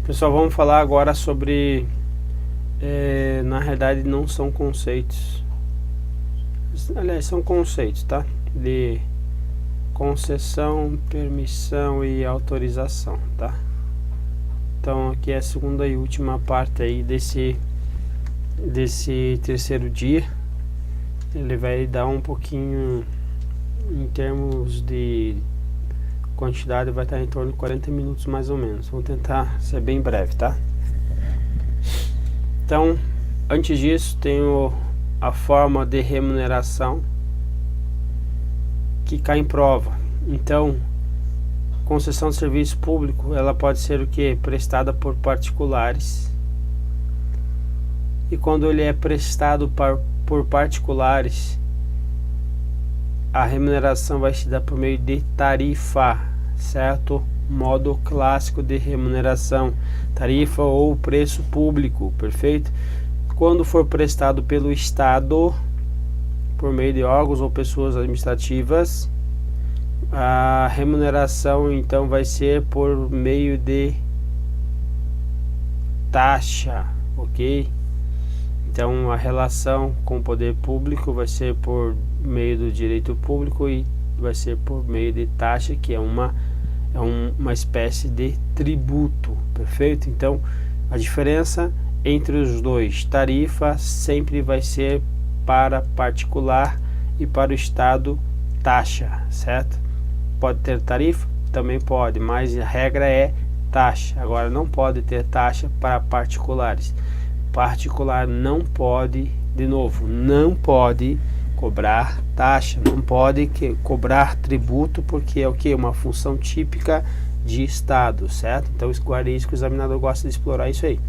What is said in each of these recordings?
Pessoal, vamos falar agora sobre, na realidade não são conceitos, aliás são conceitos, tá? De concessão, permissão e autorização, tá? Então aqui é a segunda e última parte aí desse terceiro dia. Ele vai dar um pouquinho, em termos de quantidade, vai estar em torno de 40 minutos mais ou menos. Vou tentar ser bem breve, tá? Então, antes disso, tenho a forma de remuneração que cai em prova. Então, concessão de serviço público, ela pode ser o que? Prestada por particulares. E quando ele é prestado por particulares, a remuneração vai se dar por meio de tarifa, certo? Modo clássico de remuneração, tarifa ou preço público, perfeito? Quando for prestado pelo Estado, por meio de órgãos ou pessoas administrativas, a remuneração então vai ser por meio de taxa, ok? Então a relação com o poder público vai ser por meio do direito público e vai ser por meio de taxa, que é uma espécie de tributo, perfeito? Então a diferença entre os dois, tarifa sempre vai ser para particular e para o Estado taxa, certo? Pode ter tarifa? Também pode, mas a regra é taxa. Agora não pode ter taxa para particulares. Particular não pode, de novo, não pode cobrar taxa, não pode cobrar tributo, porque é o que? Uma função típica de Estado, certo? Então guarde isso, que o examinador gosta de explorar isso aí.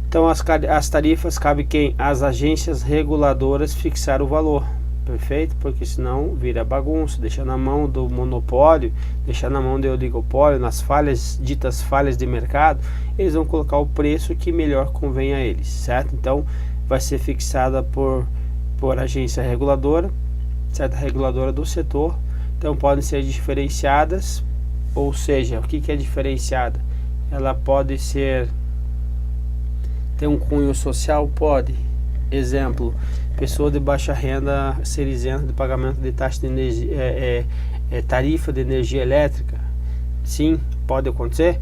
Então as tarifas cabe quem? As agências reguladoras fixar o valor, perfeito? Porque senão vira bagunça, deixa na mão do monopólio, deixar na mão do oligopólio, nas ditas falhas de mercado, eles vão colocar o preço que melhor convém a eles, certo? Então vai ser fixada por agência reguladora, certa reguladora do setor. Então podem ser diferenciadas, ou seja, o que é diferenciada? Ela pode ter um cunho social? Pode. Exemplo, pessoa de baixa renda ser isenta de pagamento de taxa de energia, tarifa de energia elétrica? Sim, pode acontecer?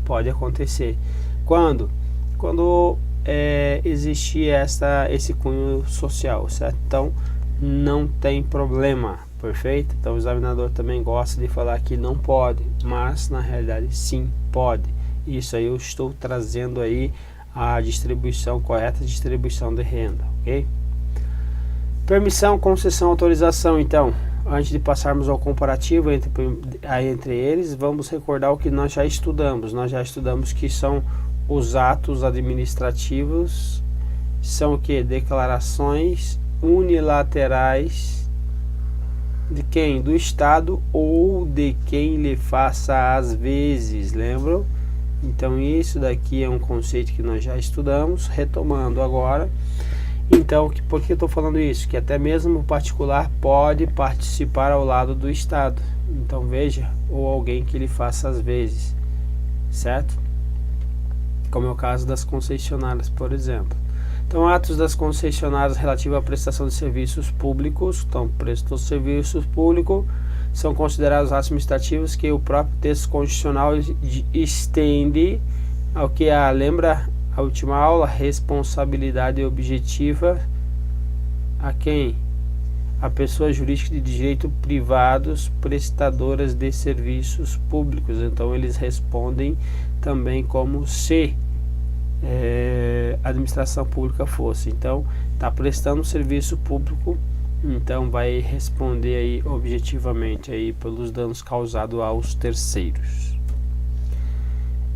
Pode acontecer. Quando existir esse cunho social, certo? Então não tem problema, perfeito? Então o examinador também gosta de falar que não pode, mas na realidade sim pode. Isso aí eu estou trazendo aí a distribuição correta, distribuição de renda, ok? Permissão, concessão, autorização. Então, antes de passarmos ao comparativo entre eles, vamos recordar o que nós já estudamos. Nós já estudamos que são os atos administrativos, são o que? Declarações unilaterais de quem? Do Estado ou de quem lhe faça às vezes, lembram? Então isso daqui é um conceito que nós já estudamos, retomando agora. Então, por que eu estou falando isso? Que até mesmo o particular pode participar ao lado do Estado. Então veja, ou alguém que lhe faça às vezes, certo? Como é o caso das concessionárias, por exemplo. Então, atos das concessionárias relativos à prestação de serviços públicos. Então, prestou serviço público, são considerados atos administrativos que o próprio texto constitucional estende ao que lembra a última aula, responsabilidade objetiva a quem? A pessoas jurídicas de direito privados prestadoras de serviços públicos. Então eles respondem também como se a administração pública fosse. Então está prestando serviço público, então vai responder aí objetivamente aí pelos danos causados aos terceiros.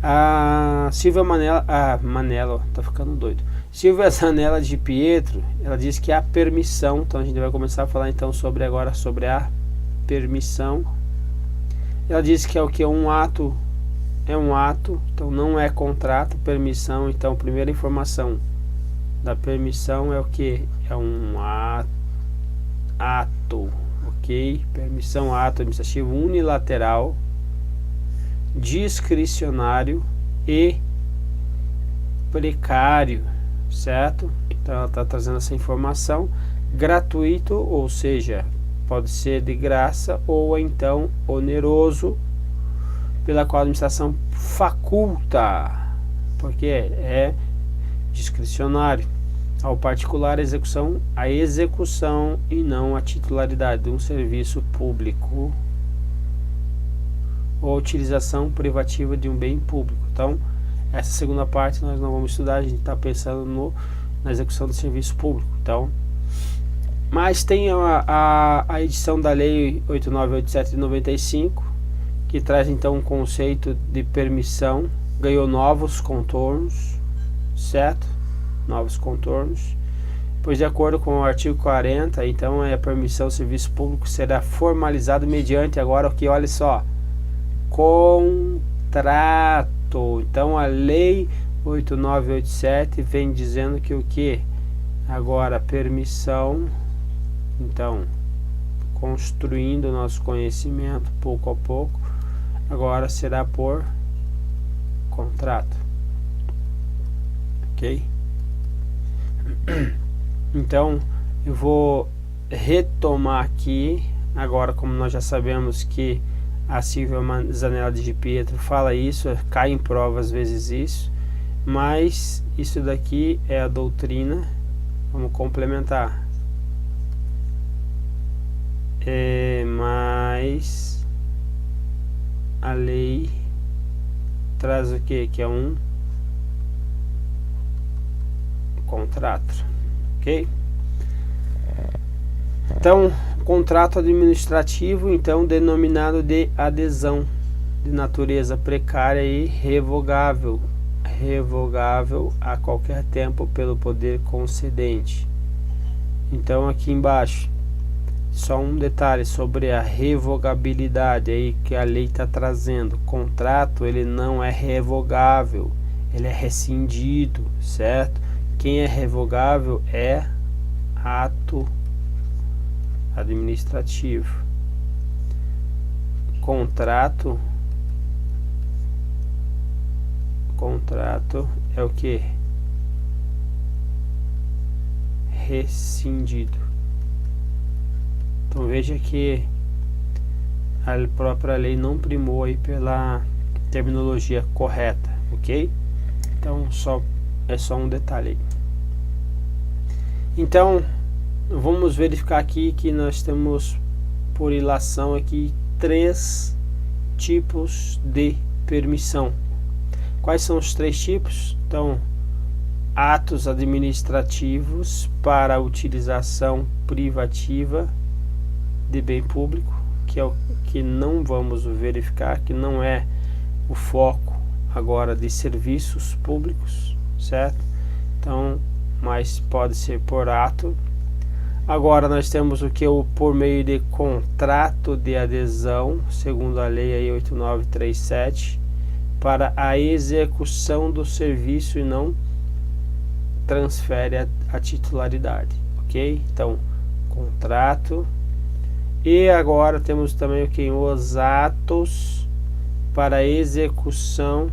A Silvia Manella, tá ficando doido. Silvia Zanella de Pietro, ela diz que a permissão, então a gente vai começar a falar então sobre a permissão. Ela diz que é o que? Um ato, então não é contrato. Permissão, então primeira informação da permissão é o que? É um ato, ok? Permissão, ato administrativo unilateral, discricionário e precário, certo? Então ela está trazendo essa informação. Gratuito, ou seja, pode ser de graça ou então oneroso, pela qual a administração faculta, porque é discricionário ao particular a execução e não a titularidade de um serviço público ou utilização privativa de um bem público. Então essa segunda parte nós não vamos estudar, a gente está pensando na execução do serviço público. Então, mas tem a edição da lei 8987 de 95, que traz então um conceito de permissão, ganhou novos contornos, certo? Novos contornos, pois de acordo com o artigo 40, então a permissão do serviço público será formalizado mediante agora o que, olha só, contrato. Então a lei 8987 vem dizendo que o que? Agora permissão, então construindo nosso conhecimento pouco a pouco, agora será por contrato, ok? Então eu vou retomar aqui agora, como nós já sabemos que a Silvia Zanella de Pietro fala isso, cai em prova às vezes isso, mas isso daqui é a doutrina. Vamos complementar. Mas a lei traz o que? Que é um contrato, ok? Então, contrato administrativo, então denominado de adesão, de natureza precária e revogável, a qualquer tempo pelo poder concedente. Então aqui embaixo, só um detalhe sobre a revogabilidade aí que a lei está trazendo. Contrato, ele não é revogável, ele é rescindido, certo? Quem é revogável é ato administrativo. Contrato é o que? Rescindido. Então veja que a própria lei não primou aí pela terminologia correta, ok? Então é só um detalhe aí. Então vamos verificar aqui que nós temos por ilação aqui 3 tipos de permissão. Quais são os 3 tipos? Então, atos administrativos para utilização privativa de bem público, que é o que não vamos verificar, que não é o foco agora de serviços públicos, certo? Então, mas pode ser por ato. Agora nós temos o que? Por meio de contrato de adesão, segundo a lei aí 8937, para a execução do serviço e não transfere a titularidade, ok? Então, contrato. E agora temos também o que? Os atos para execução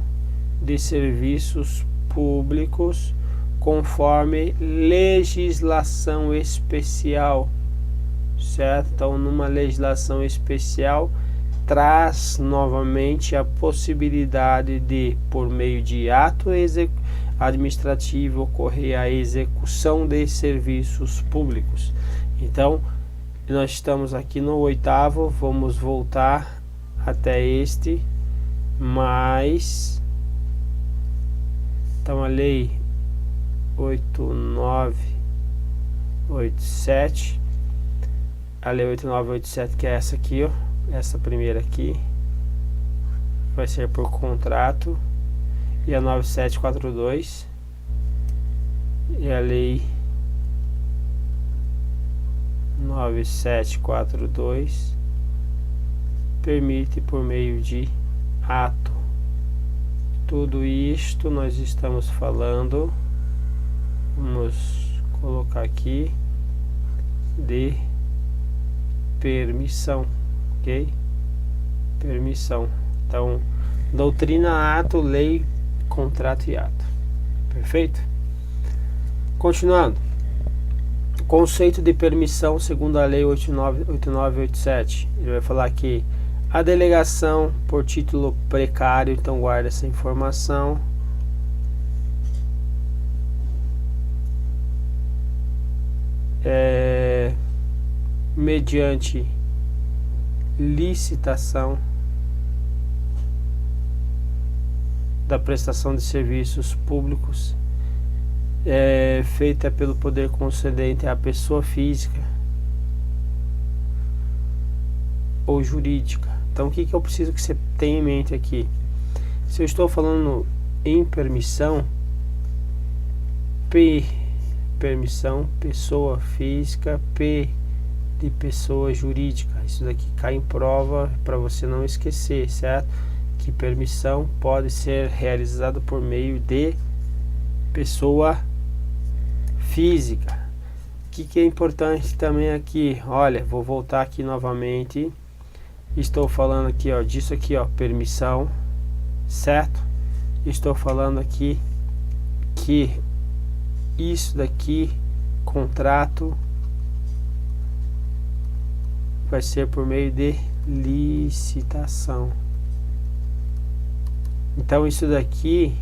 de serviços públicos conforme legislação especial, certo? Então, numa legislação especial, traz novamente a possibilidade de, por meio de ato administrativo, ocorrer a execução de serviços públicos. Então, nós estamos aqui no 8º, vamos voltar até este, mas então a lei 8987, a lei 8987, que é essa aqui, ó, essa primeira aqui vai ser por contrato, e a 9742 e a lei 9742 permite por meio de ato. Tudo isto nós estamos falando, vamos colocar aqui, de permissão, ok? Permissão. Então, doutrina, ato, lei, contrato e ato. Perfeito? Continuando. Conceito de permissão segundo a lei 8987. Ele vai falar que a delegação por título precário, então guarda essa informação, mediante licitação da prestação de serviços públicos feita pelo poder concedente à pessoa física ou jurídica. Então o que eu preciso que você tenha em mente aqui? Se eu estou falando em permissão, P, permissão, pessoa física, P de pessoa jurídica. Isso daqui cai em prova para você não esquecer, certo? Que permissão pode ser realizada por meio de pessoa física. O que é importante também aqui? Olha, vou voltar aqui novamente. Estou falando aqui, ó, disso aqui, ó, permissão, certo? Estou falando aqui que isso daqui, contrato, vai ser por meio de licitação. Então isso daqui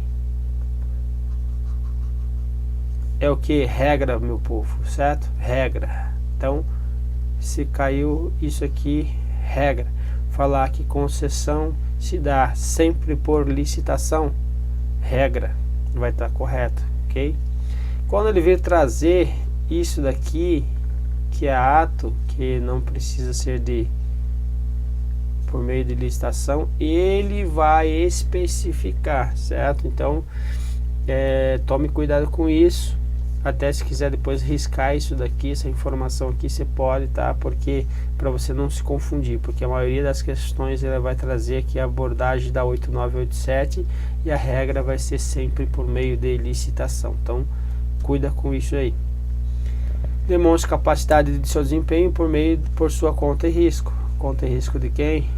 é o que? Regra, meu povo, certo? Regra. Então, se caiu isso aqui, regra. Falar que concessão se dá sempre por licitação, regra, vai estar correto, ok? Quando ele vir trazer isso daqui, que é ato, que não precisa ser por meio de licitação, ele vai especificar, certo? Então, tome cuidado com isso. Até se quiser depois riscar isso daqui, essa informação aqui, você pode, tá? Porque para você não se confundir, porque a maioria das questões ela vai trazer aqui a abordagem da 8987 e a regra vai ser sempre por meio de licitação. Então, cuida com isso aí. Demonstre capacidade de seu desempenho por sua conta e risco. Conta e risco de quem?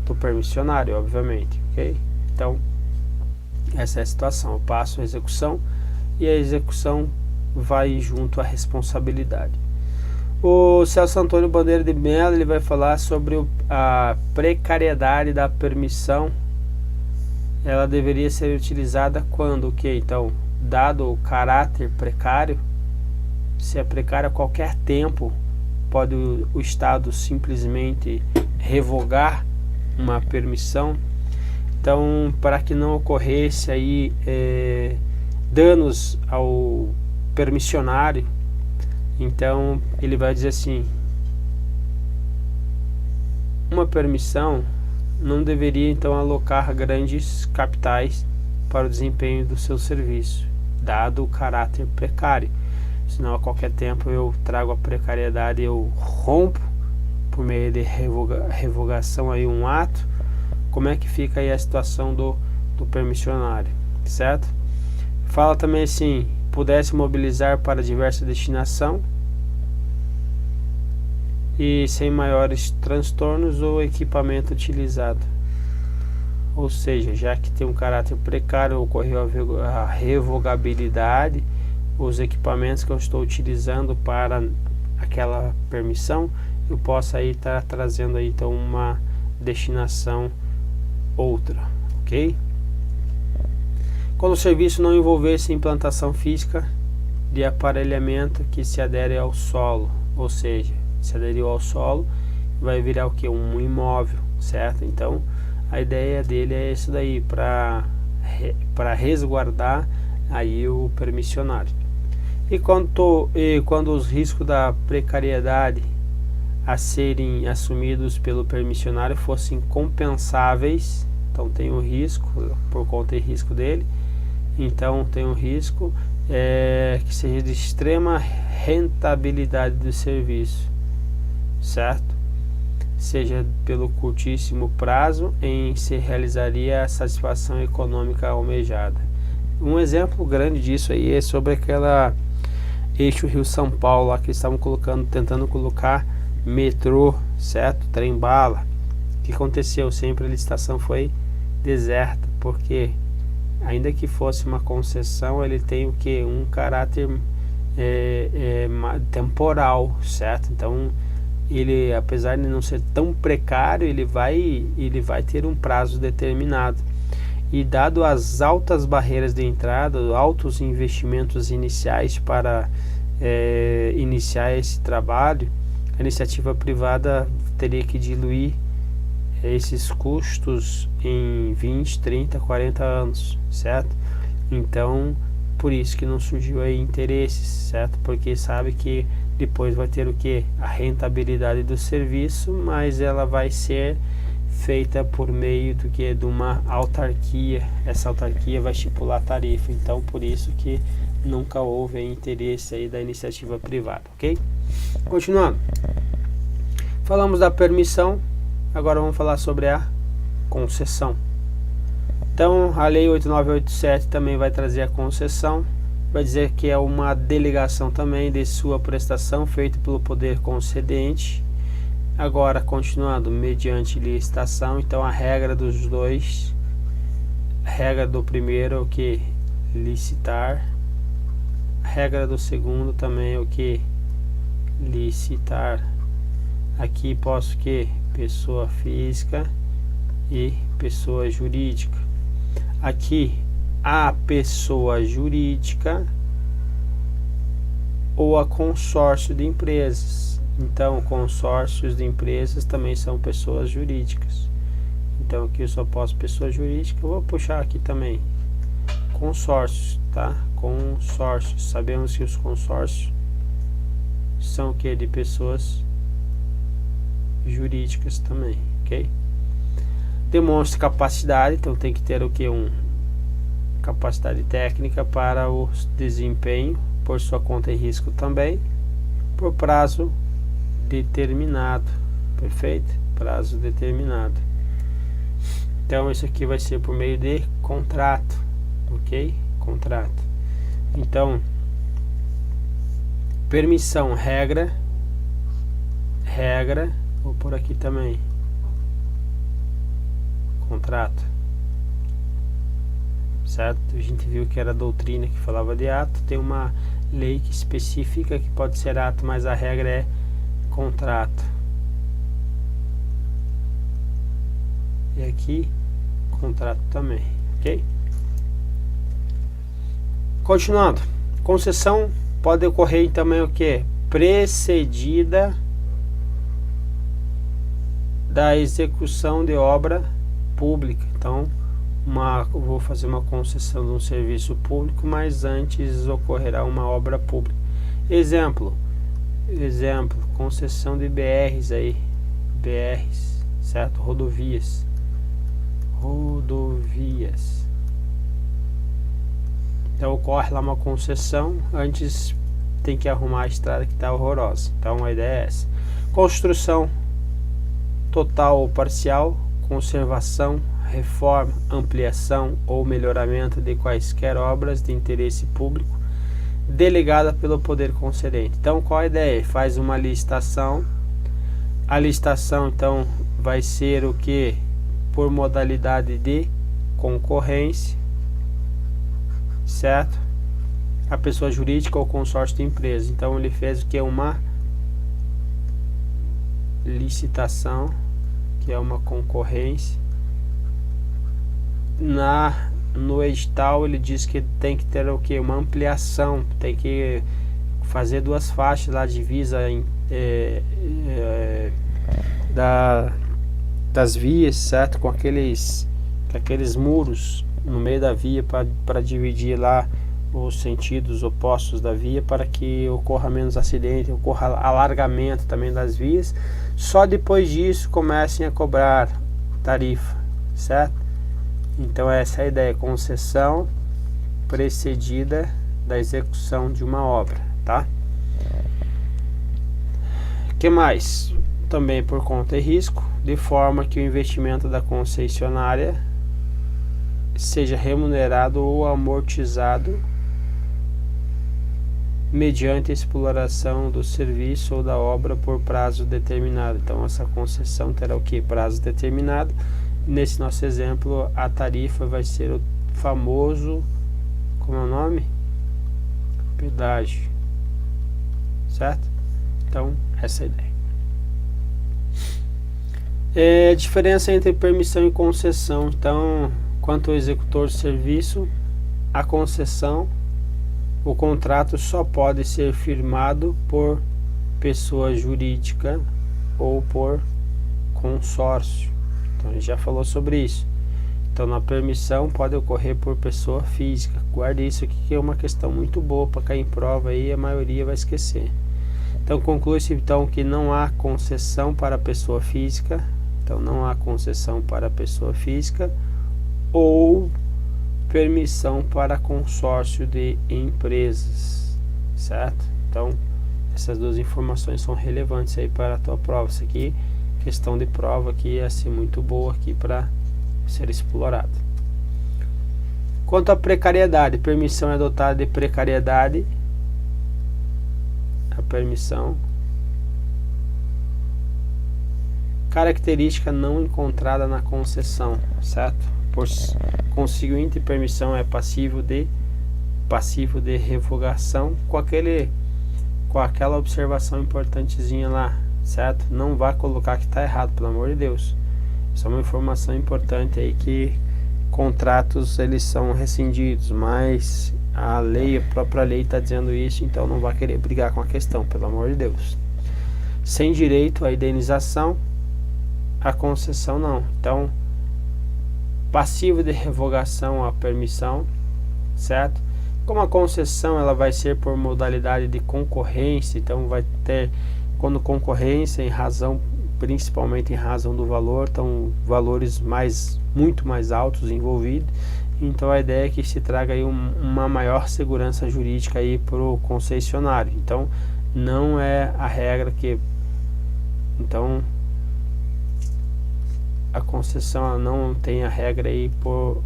Do permissionário, obviamente, ok? Então, essa é a situação. Eu passo a execução e a execução vai junto à responsabilidade. O Celso Antônio Bandeira de Mello, ele vai falar sobre a precariedade da permissão. Ela deveria ser utilizada quando, então, dado o caráter precário, se é precário a qualquer tempo, pode o Estado simplesmente revogar uma permissão. Então, para que não ocorresse aí danos ao permissionário, então ele vai dizer assim: uma permissão não deveria então alocar grandes capitais para o desempenho do seu serviço, dado o caráter precário. Senão a qualquer tempo eu trago a precariedade, eu rompo por meio de revogação aí um ato. Como é que fica aí a situação do permissionário, certo? Fala também assim: pudesse mobilizar para diversa destinação e sem maiores transtornos o equipamento utilizado. Ou seja, já que tem um caráter precário, ocorreu a revogabilidade, os equipamentos que eu estou utilizando para aquela permissão, eu posso aí estar trazendo aí então uma destinação outra, ok? Quando o serviço não envolvesse implantação física de aparelhamento que se adere ao solo, ou seja, se aderiu ao solo, vai virar o que? Um imóvel, certo? Então, a ideia dele é isso daí, para resguardar aí o permissionário. E quando os riscos da precariedade a serem assumidos pelo permissionário fossem compensáveis, então tem o risco, por conta e risco dele, então tem um risco que seja de extrema rentabilidade do serviço, certo? Seja pelo curtíssimo prazo em se realizaria a satisfação econômica almejada. Um exemplo grande disso aí é sobre aquela eixo Rio-São Paulo lá que eles estavam tentando colocar metrô, certo? Trem-bala. O que aconteceu? Sempre a licitação foi deserta, porque ainda que fosse uma concessão, ele tem o que? Um caráter temporal, certo? Então, ele, apesar de não ser tão precário, ele vai ter um prazo determinado. E dado as altas barreiras de entrada, altos investimentos iniciais para iniciar esse trabalho, a iniciativa privada teria que diluir esses custos em 20, 30, 40 anos, certo? Então, por isso que não surgiu aí interesses, certo? Porque sabe que depois vai ter o que? A rentabilidade do serviço, mas ela vai ser feita por meio do que? De uma autarquia. Essa autarquia vai estipular a tarifa. Então, por isso que nunca houve interesse aí da iniciativa privada, ok? Continuando. Falamos da permissão, agora vamos falar sobre a concessão. Então, a Lei 8987 também vai trazer a concessão, vai dizer que é uma delegação também de sua prestação feita pelo poder concedente. Agora, continuando, mediante licitação, então a regra dos dois, a regra do primeiro é o que? Licitar. A regra do segundo também é o que? Licitar. Aqui posso que? Pessoa física e pessoa jurídica. Aqui, a pessoa jurídica ou a consórcio de empresas. Então, consórcios de empresas também são pessoas jurídicas. Então, aqui eu só posso pessoa jurídica. Eu vou puxar aqui também consórcios, tá? Consórcios. Sabemos que os consórcios são o que? De pessoas jurídicas também, ok? Demonstre capacidade, então tem que ter o que? Capacidade técnica para o desempenho, por sua conta e risco também, por prazo determinado, perfeito? Prazo determinado. Então isso aqui vai ser por meio de contrato, ok? Contrato. Então, permissão, regra, vou por aqui também, contrato, certo? A gente viu que era a doutrina que falava de ato, tem uma lei que especifica que pode ser ato, mas a regra é contrato. E aqui, contrato também, ok? Continuando, concessão pode ocorrer também o que? Precedida da execução de obra pública. Então, vou fazer uma concessão de um serviço público, mas antes ocorrerá uma obra pública. Exemplo, concessão de BRs aí, BRs, certo? Rodovias. Então ocorre lá uma concessão, antes tem que arrumar a estrada que está horrorosa. Então a ideia é essa. Construção total ou parcial, conservação, reforma, ampliação ou melhoramento de quaisquer obras de interesse público delegada pelo poder concedente. Então qual a ideia? Faz uma licitação. A licitação então vai ser o que? Por modalidade de concorrência, certo? A pessoa jurídica ou consórcio de empresa. Então ele fez o que? Uma licitação, que é uma concorrência. No edital ele diz que tem que ter o que? Uma ampliação, tem que fazer duas faixas lá, divisa das vias, certo? Com aqueles muros no meio da via para dividir lá os sentidos opostos da via, para que ocorra menos acidente, ocorra alargamento também das vias. Só depois disso comecem a cobrar tarifa, certo? Então essa é a ideia, concessão precedida da execução de uma obra, tá? Que mais? Também por conta e risco, de forma que o investimento da concessionária seja remunerado ou amortizado mediante a exploração do serviço ou da obra por prazo determinado. Então essa concessão terá o que? Prazo determinado. Nesse nosso exemplo, a tarifa vai ser famoso, como é o nome? Pedágio, certo? Então, essa é a ideia. Diferença entre permissão e concessão. Então, quanto ao executor de serviço, a concessão, o contrato só pode ser firmado por pessoa jurídica ou por consórcio. Então, a gente já falou sobre isso. Então, na permissão pode ocorrer por pessoa física. Guarde isso aqui, que é uma questão muito boa para cair em prova aí, a maioria vai esquecer. Então, conclui-se então que não há concessão para a pessoa física. Então, não há concessão para a pessoa física ou permissão para consórcio de empresas, certo? Então, essas duas informações são relevantes aí para a tua prova. Isso aqui, questão de prova aqui, ia ser muito boa aqui para ser explorado. Quanto à precariedade, permissão é dotada de precariedade. A permissão, característica não encontrada na concessão, certo? Por conseguinte, permissão é passivo de revogação, com aquela observação importantezinha lá, certo? Não vá colocar que está errado, pelo amor de Deus. Isso é uma informação importante aí, que contratos eles são rescindidos, mas a própria lei está dizendo isso, então não vai querer brigar com a questão, pelo amor de Deus. Sem direito à indenização, a concessão não. Então, passivo de revogação a permissão, certo? Como a concessão ela vai ser por modalidade de concorrência, então vai ter, quando concorrência em razão, principalmente em razão do valor, então valores muito mais altos envolvidos. Então a ideia é que se traga aí uma maior segurança jurídica aí para o concessionário. Então não é a regra que, então a concessão ela não tem a regra aí por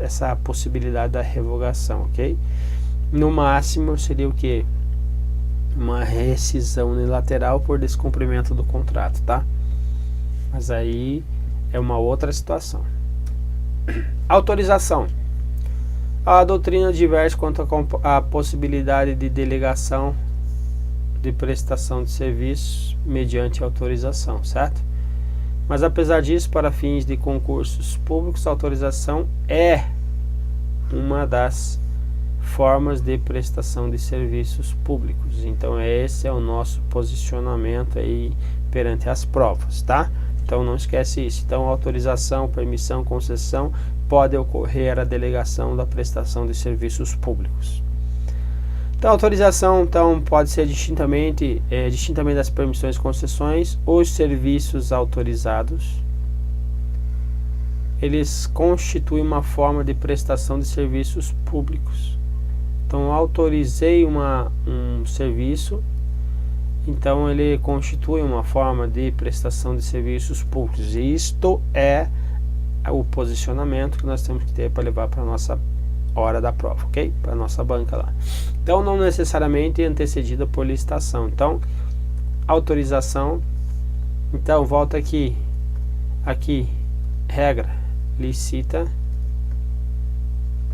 essa possibilidade da revogação, ok? No máximo seria o que? Uma rescisão unilateral por descumprimento do contrato, tá? Mas aí é uma outra situação. Autorização. A doutrina diverge quanto à possibilidade de delegação de prestação de serviços mediante autorização, certo? Mas apesar disso, para fins de concursos públicos, a autorização é uma das formas de prestação de serviços públicos. Então esse é o nosso posicionamento aí perante as provas, tá? Então não esquece isso. Então autorização, permissão, concessão, pode ocorrer a delegação da prestação de serviços públicos. Então a autorização então pode ser distintamente das permissões e concessões. Os serviços autorizados, eles constituem uma forma de prestação de serviços públicos. Então, autorizei um serviço, então ele constitui uma forma de prestação de serviços públicos. E isto é o posicionamento que nós temos que ter para levar para a nossa hora da prova, ok? Para a nossa banca lá. Então, não necessariamente antecedida por licitação. Então, autorização. Então, volta aqui, regra, licita.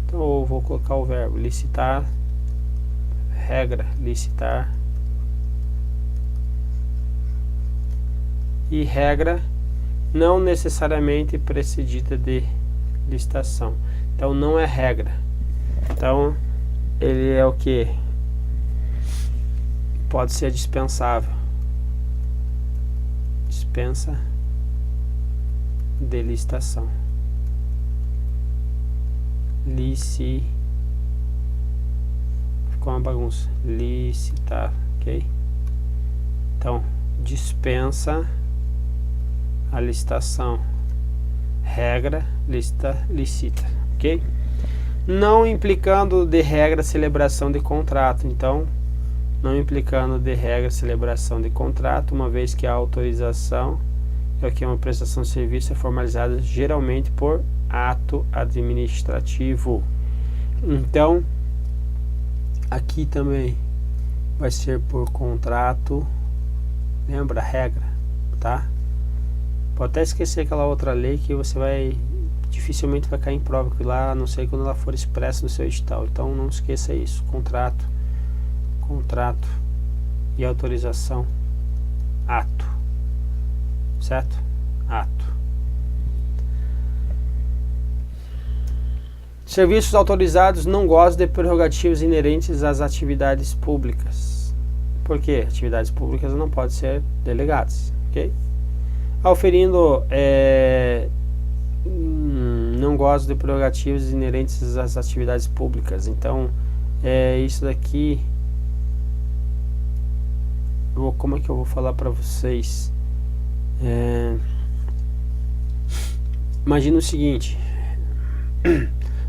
Então, eu vou colocar o verbo licitar, regra, licitar, e regra não necessariamente precedida de licitação. Então não é regra. Então ele é o que? Pode ser dispensável. Dispensa de licitação. Ficou uma bagunça. Licitar, ok? Então, dispensa a licitação. Regra, licita, ok? Não implicando de regra celebração de contrato. Então, não implicando de regra celebração de contrato, uma vez que a autorização é que uma prestação de serviço é formalizada geralmente por ato administrativo. Então aqui também vai ser por contrato, lembra a regra, tá? Pode até esquecer aquela outra lei que você vai dificilmente vai cair em prova, porque lá, a não ser quando ela for expressa no seu edital. Então não esqueça isso, contrato e autorização, ato, certo? Ato. Serviços autorizados não gozam de prerrogativas inerentes às atividades públicas. Por quê? Atividades públicas não podem ser delegadas, ok? Auferindo não gozam de prerrogativas inerentes às atividades públicas. Então, isso daqui, como é que eu vou falar para vocês? Imagina o seguinte: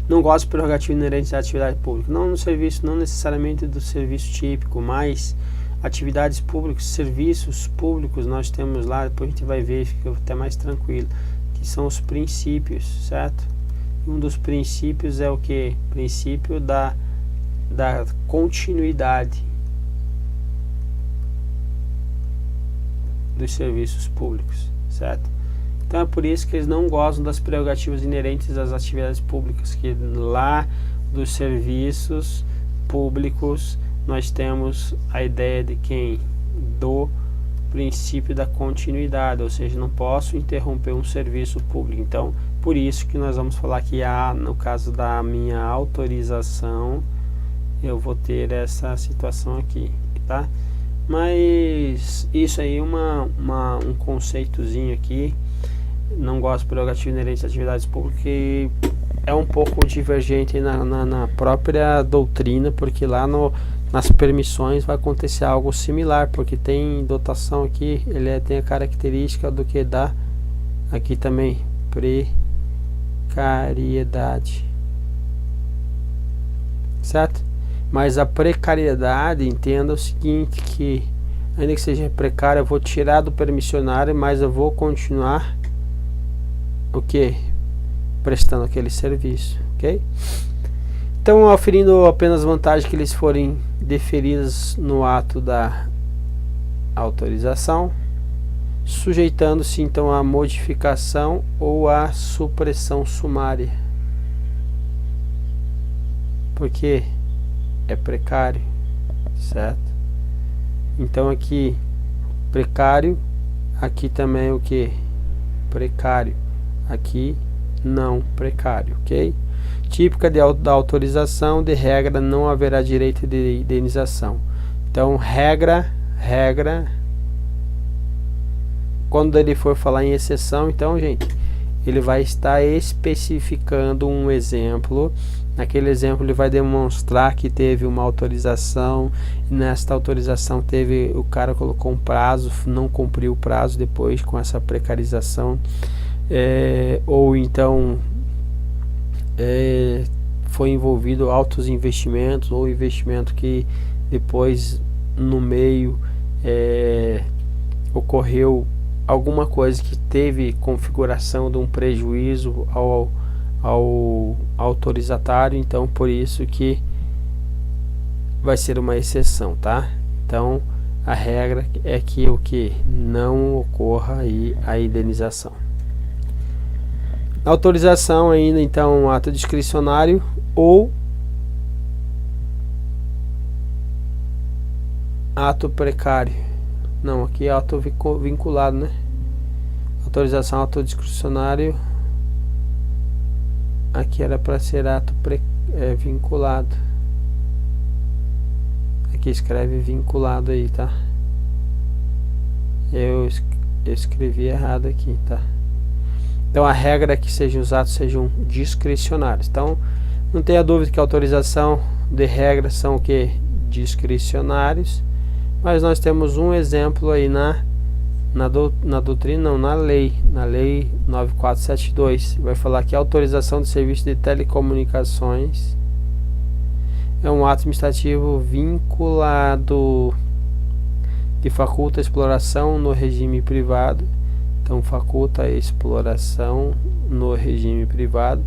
não gosto de prerrogativas inerentes à atividade pública. Não no serviço, não necessariamente do serviço típico, mas atividades públicas, serviços públicos nós temos lá, depois a gente vai ver, fica até mais tranquilo, que são os princípios, certo? Um dos princípios é o que? Princípio da continuidade dos serviços públicos, certo? Então é por isso que eles não gozam das prerrogativas inerentes às atividades públicas, que lá dos serviços públicos nós temos a ideia de quem? Do princípio da continuidade, ou seja, não posso interromper um serviço público. Então, por isso que nós vamos falar que no caso da minha autorização, eu vou ter essa situação aqui, tá? Mas isso aí é um conceitozinho aqui. Não gosto de prerrogativa inerente a atividades públicas, que é um pouco divergente na própria doutrina, porque lá nas permissões vai acontecer algo similar, porque tem dotação aqui, tem a característica do que dá aqui também, precariedade, certo? Mas a precariedade, entenda o seguinte, que ainda que seja precária, eu vou tirar do permissionário, mas eu vou continuar o que? Prestando aquele serviço, ok? Então, oferindo apenas vantagens que eles forem deferidas no ato da autorização, sujeitando-se então à modificação ou à supressão sumária, porque é precário, certo? Então aqui precário, aqui também o que? Precário, aqui não precário, ok? Típica da autorização, de regra não haverá direito de indenização. Então regra, quando ele for falar em exceção, então gente, ele vai estar especificando um exemplo. Naquele exemplo ele vai demonstrar que teve uma autorização, e nesta autorização o cara colocou um prazo, não cumpriu o prazo depois com essa precarização, ou então foi envolvido altos investimentos, ou investimento que depois no meio ocorreu alguma coisa que teve configuração de um prejuízo ao autorizatário. Então por isso que vai ser uma exceção, tá? Então a regra é que o que não ocorra aí a indenização. Autorização ainda, então, ato discricionário ou ato precário. Não, aqui é ato vinculado, né? Autorização, ato discricionário. Aqui era para ser ato vinculado. Aqui escreve vinculado aí, tá? Eu escrevi errado aqui, tá? Então a regra é que os atos sejam discricionários. Então não tenha dúvida que a autorização de regra são o que? Discricionários. Mas nós temos um exemplo aí na doutrina, não, na lei 9472. Vai falar que a autorização de serviço de telecomunicações é um ato administrativo vinculado que faculta a exploração no regime privado. Então faculta a exploração no regime privado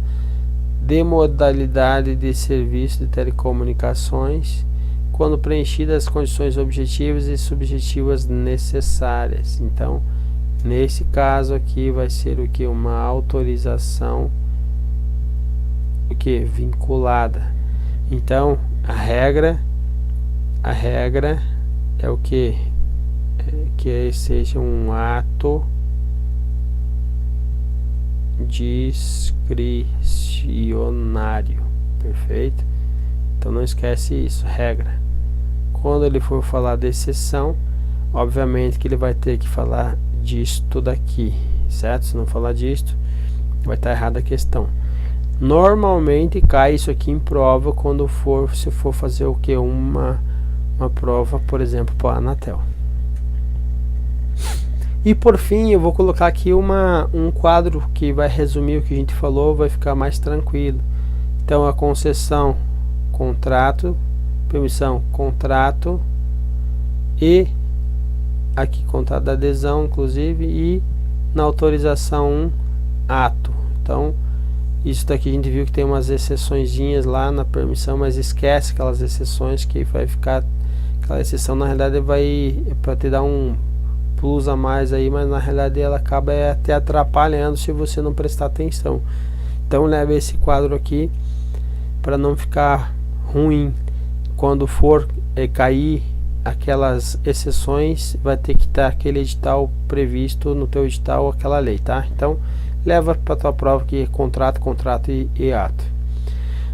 de modalidade de serviço de telecomunicações, quando preenchidas as condições objetivas e subjetivas necessárias. Então nesse caso aqui vai ser o que? Uma autorização o que? Vinculada. Então a regra é o que? Que seja um ato discricionário, perfeito? Então não esquece isso, regra. Quando ele for falar de exceção, obviamente que ele vai ter que falar disto daqui, certo? Se não falar disto, vai estar errada a questão. Normalmente cai isso aqui em prova quando se for fazer o que? Uma prova, por exemplo, para a Anatel. E por fim, eu vou colocar aqui um quadro que vai resumir o que a gente falou, vai ficar mais tranquilo. Então a concessão, contrato, permissão, contrato, e aqui contrato da adesão, inclusive, e na autorização ato. Então isso daqui a gente viu que tem umas exceçõezinhas lá na permissão, mas esquece aquelas exceções, que vai ficar aquela exceção, na realidade vai para te dar um plus a mais aí, mas na realidade ela acaba até atrapalhando se você não prestar atenção. Então leve esse quadro aqui para não ficar ruim. Quando for cair aquelas exceções, vai ter que estar aquele edital previsto no teu edital, aquela lei, tá? Então leva para tua prova que é contrato, e ato.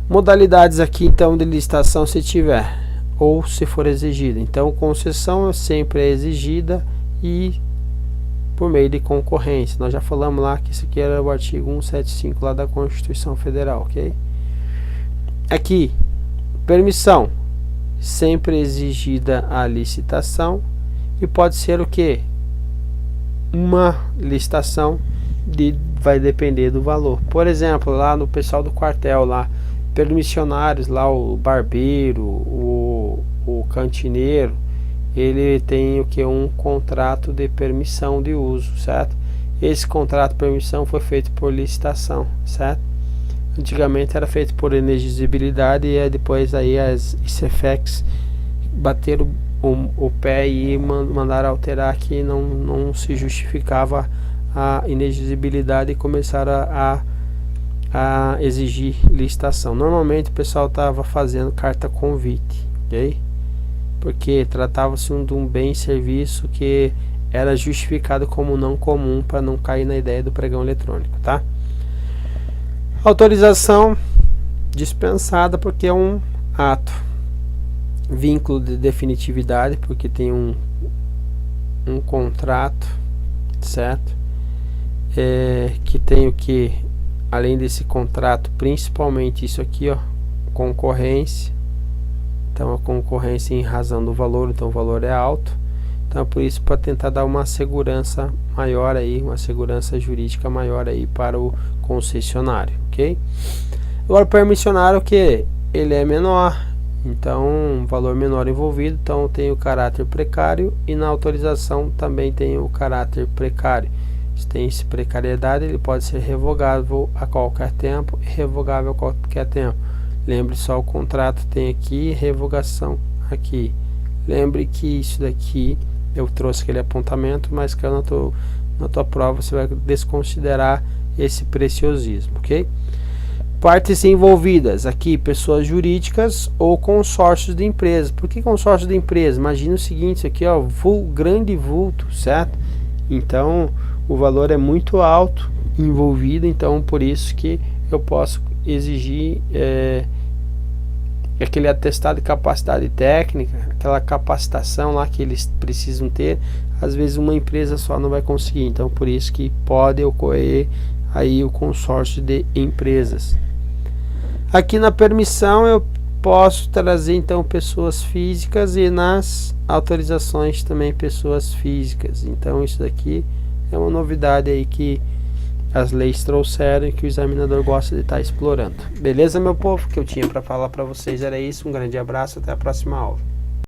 Modalidades aqui então de licitação, se tiver ou se for exigida. Então concessão sempre é exigida e por meio de concorrência. Nós já falamos lá que isso aqui era o artigo 175 lá da Constituição Federal, ok? Aqui, permissão, sempre exigida a licitação, e pode ser o que? Uma licitação, vai depender do valor. Por exemplo, lá no pessoal do quartel lá, permissionários lá, o barbeiro, o cantineiro, ele tem o que? Um contrato de permissão de uso, certo? Esse contrato de permissão foi feito por licitação, certo? Antigamente era feito por inexigibilidade, e depois aí as ICFEX bateram o pé e mandaram alterar que não se justificava a inexigibilidade e começaram a exigir licitação. Normalmente o pessoal estava fazendo carta convite, ok? Porque tratava-se de um bem e serviço que era justificado como não comum, para não cair na ideia do pregão eletrônico, tá? Autorização dispensada porque é um ato. Vínculo de definitividade porque tem um contrato, certo? Que tem o que? Além desse contrato, principalmente isso aqui, ó, concorrência. Então a concorrência em razão do valor, então o valor é alto. Então por isso, para tentar dar uma segurança maior aí, uma segurança jurídica maior aí para o concessionário, ok? Agora o permissionário, que ele é menor, então um valor menor envolvido, então tem o caráter precário, e na autorização também tem o caráter precário. Se tem precariedade, ele pode ser revogável a qualquer tempo e revogável a qualquer tempo. Lembre só, o contrato tem aqui revogação aqui. Lembre que isso daqui eu trouxe aquele apontamento, mas que na tua prova você vai desconsiderar esse preciosismo, ok? Partes envolvidas aqui, pessoas jurídicas ou consórcios de empresas. Por que consórcio de empresas? Imagina o seguinte, isso aqui, ó, grande vulto, certo? Então o valor é muito alto envolvido, então por isso que eu posso exigir aquele atestado de capacidade técnica, aquela capacitação lá que eles precisam ter. Às vezes uma empresa só não vai conseguir, então por isso que pode ocorrer aí o consórcio de empresas. Aqui na permissão eu posso trazer então pessoas físicas, e nas autorizações também pessoas físicas. Então isso daqui é uma novidade aí que as leis trouxeram e que o examinador gosta de estar explorando. Beleza, meu povo? O que eu tinha para falar para vocês era isso. Um grande abraço, até a próxima aula.